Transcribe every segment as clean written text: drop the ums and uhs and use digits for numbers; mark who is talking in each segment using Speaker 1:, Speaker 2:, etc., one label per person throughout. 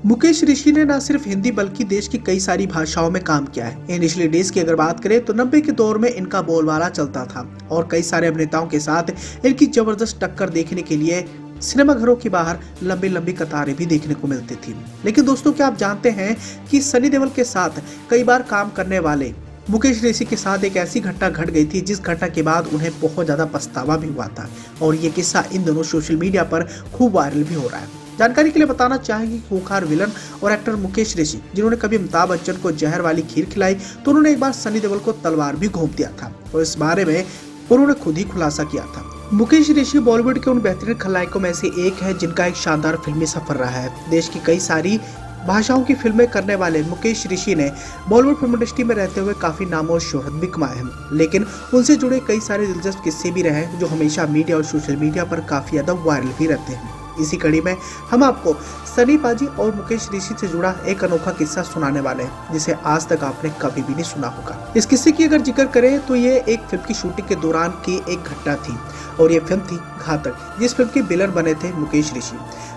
Speaker 1: मुकेश ऋषि ने न सिर्फ हिंदी बल्कि देश की कई सारी भाषाओं में काम किया है। इनिशियली डेज की अगर बात करें तो 90 के दौर में इनका बोलबाला चलता था और कई सारे अभिनेताओं के साथ इनकी जबरदस्त टक्कर देखने के लिए सिनेमाघरों के बाहर लंबी लंबी कतारें भी देखने को मिलती थी। लेकिन दोस्तों, क्या आप जानते हैं कि सनी देओल के साथ कई बार काम करने वाले मुकेश ऋषि के साथ एक ऐसी घटना घट गई थी जिस घटना के बाद उन्हें बहुत ज्यादा पछतावा भी हुआ था और ये किस्सा इन दोनों सोशल मीडिया पर खूब वायरल भी हो रहा है। जानकारी के लिए बताना चाहेंगे कि खूंखार विलन और एक्टर मुकेश ऋषि, जिन्होंने कभी अमिताभ बच्चन को जहर वाली खीर खिलाई, तो उन्होंने एक बार सनी देओल को तलवार भी घोंप दिया था और इस बारे में उन्होंने खुद ही खुलासा किया था। मुकेश ऋषि बॉलीवुड के उन बेहतरीन खलनायकों में से एक है जिनका एक शानदार फिल्मी सफर रहा है। देश की कई सारी भाषाओं की फिल्में करने वाले मुकेश ऋषि ने बॉलीवुड फिल्म इंडस्ट्री में रहते हुए काफी नाम और शोहरत भी कमाए हैं, लेकिन उनसे जुड़े कई सारे दिलचस्प किस्से भी रहे जो हमेशा मीडिया और सोशल मीडिया पर काफी ज्यादा वायरल भी रहते हैं। इसी कड़ी में हम आपको सनी पाजी और मुकेश ऋषि से जुड़ा एक अनोखा किस्सा सुनाने वाले हैं जिसे आज तक आपने कभी भी नहीं सुना होगा। इस किस्से की अगर जिक्र करें तो ये एक फिल्म की शूटिंग के दौरान की एक घटना थी और ये फिल्म थी घातक, जिस फिल्म के विलन बने थे मुकेश ऋषि।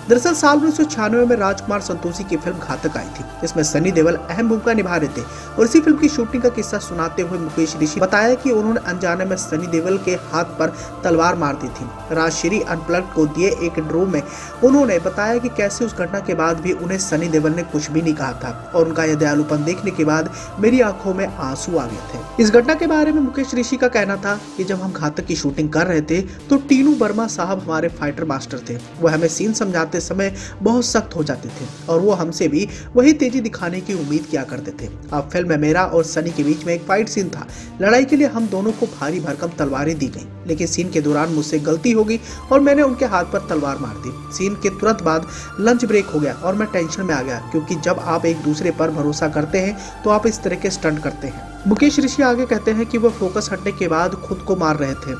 Speaker 1: दरअसल साल 1996 में राजकुमार संतोषी की फिल्म घातक आई थी, जिसमें सनी देओल अहम भूमिका निभा रहे थे और इसी फिल्म की शूटिंग का किस्सा सुनाते हुए मुकेश ऋषि बताया कि उन्होंने अनजाने में सनी देओल के हाथ पर तलवार मार दी थी। राजश्री अनप्लग्ड को दिए एक इंटरव्यू में उन्होंने बताया कि कैसे उस घटना के बाद भी उन्हें सनी देओल ने कुछ भी नहीं कहा था और उनका यह दयालुपन देखने के बाद मेरी आंखों में आंसू आ गए थे। इस घटना के बारे में मुकेश ऋषि का कहना था कि जब हम घातक की शूटिंग कर रहे थे तो टीनू वर्मा साहब हमारे फाइटर मास्टर थे। वो हमें सीन समझाते समय बहुत सख्त हो जाते थे और वो हमसे भी वही तेजी दिखाने की उम्मीद किया करते थे। अब फिल्म में मेरा और सनी के बीच में एक फाइट सीन था। लड़ाई के लिए हम दोनों को भारी भरकम तलवारें दी गई, लेकिन सीन के दौरान मुझसे गलती हो गई और मैंने उनके हाथ पर तलवार मार दी। सीन के तुरंत बाद लंच ब्रेक हो गया और मैं टेंशन में आ गया, क्योंकि जब आप एक दूसरे पर भरोसा करते हैं तो आप इस तरह के स्टंट करते हैं। मुकेश ऋषि आगे कहते हैं कि वो फोकस हटने के बाद खुद को मार रहे थे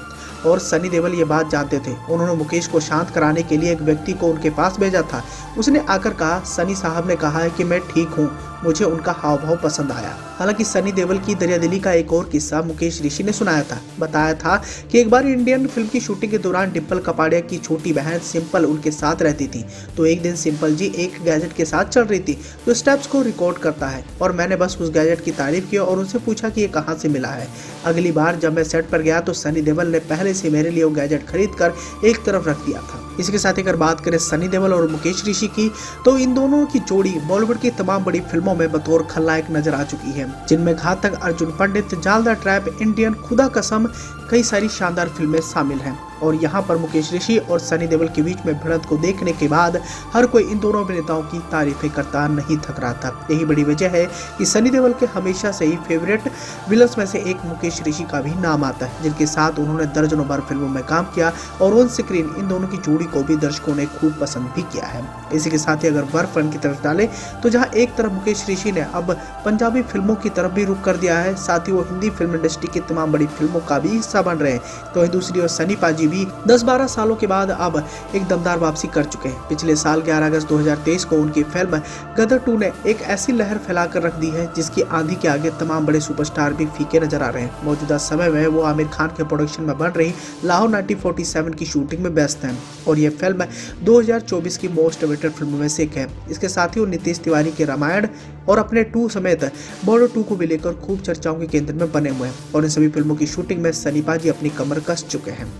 Speaker 1: और सनी देओल ये बात जानते थे। उन्होंने मुकेश को शांत कराने के लिए एक व्यक्ति को उनके पास भेजा था। उसने आकर कहा, सनी साहब ने कहा है कि मैं ठीक हूँ, मुझे उनका हाव भाव पसंद आया। हालांकि सनी देओल की दरियादिली का एक और किस्सा मुकेश ऋषि ने सुनाया था। बताया था कि एक बार इंडियन फिल्म की शूटिंग के दौरान डिम्पल कपाड़िया की छोटी बहन सिंपल उनके साथ रहती थी। तो एक दिन सिंपल जी एक गैजेट के साथ चल रही थी जो स्टेप्स को रिकॉर्ड करता है और मैंने बस उस गैजेट की तारीफ की और उनसे पूछा कि ये कहाँ से मिला है। अगली बार जब मैं सेट पर गया तो सनी देओल ने पहले से मेरे लिए वो गैजेट खरीद कर एक तरफ रख दिया था। इसके साथ अगर बात करें सनी देओल और मुकेश ऋषि की, तो इन दोनों की जोड़ी बॉलीवुड की तमाम बड़ी फिल्मों में बतौर खलनायक नजर आ चुकी है, जिनमें घातक, अर्जुन पंडित, जालदा ट्रैप, इंडियन, खुदा कसम, कई सारी शानदार फिल्में शामिल हैं। और यहाँ पर मुकेश ऋषि और सनी देओल के बीच में भिड़ंत को देखने के बाद हर कोई इन दोनों अभिनेताओं की तारीफें करता नहीं थक रहा था। यही बड़ी वजह है कि सनी देओल के हमेशा से ही फेवरेट विलन्स में से एक मुकेश ऋषि का भी नाम आता है, जिनके साथ उन्होंने दर्जनों बार फिल्मों में काम किया और ऑन स्क्रीन इन दोनों की जोड़ी को भी दर्शकों ने खूब पसंद भी किया है। इसी के साथ ही अगर वर्क फ्रंट की तरफ डालें तो जहाँ एक तरफ मुकेश ऋषि ने अब पंजाबी फिल्मों की तरफ भी रुख कर दिया है, साथ ही वो हिंदी फिल्म इंडस्ट्री की तमाम बड़ी फिल्मों का भी हिस्सा बन रहे हैं, तो वहीं दूसरी ओर सनी पाजी भी 10-12 सालों के बाद अब एक दमदार वापसी कर चुके हैं। पिछले साल 11 अगस्त 2023 को उनकी फिल्म गदर 2 ने एक ऐसी लहर फैला कर रख दी है जिसकी आंधी के आगे तमाम बड़े सुपरस्टार भी फीके नजर आ रहे हैं। मौजूदा समय में वो आमिर खान के प्रोडक्शन में बन रही लाहौर 1947 की शूटिंग में व्यस्त हैं और ये फिल्म 2024 की मोस्ट अवेटेड फिल्मों में से एक है। इसके साथ ही वो नीतीश तिवारी के रामायण और अपने 2 समेत बॉर्डर 2 को भी लेकर खूब चर्चाओं के केंद्र में बने हुए हैं और इन सभी फिल्मों की शूटिंग में सनी पाजी अपनी कमर कस चुके हैं।